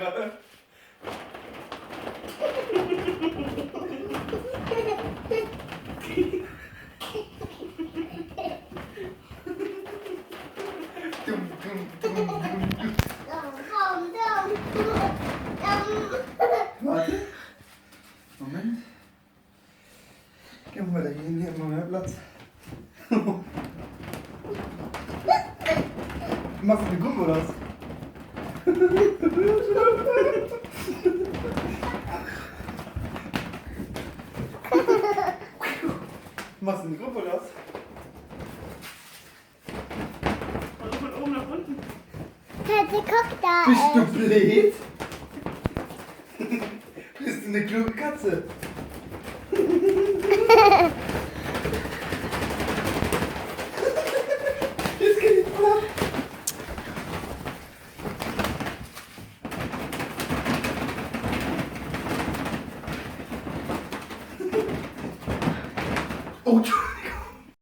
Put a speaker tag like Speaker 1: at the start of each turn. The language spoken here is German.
Speaker 1: gerade. Dumm, dumm, dumm, dumm. Warte. Moment. Gehen wir mal da hin, hier immer mehr Platz. Machst du eine Gruppe oder was? Machst du eine Gruppe oder was?
Speaker 2: Also von oben nach unten.
Speaker 3: Guck da.
Speaker 1: Bist du blöd? Bist du eine kluge Katze? Jetzt geht die voll ab. Oh,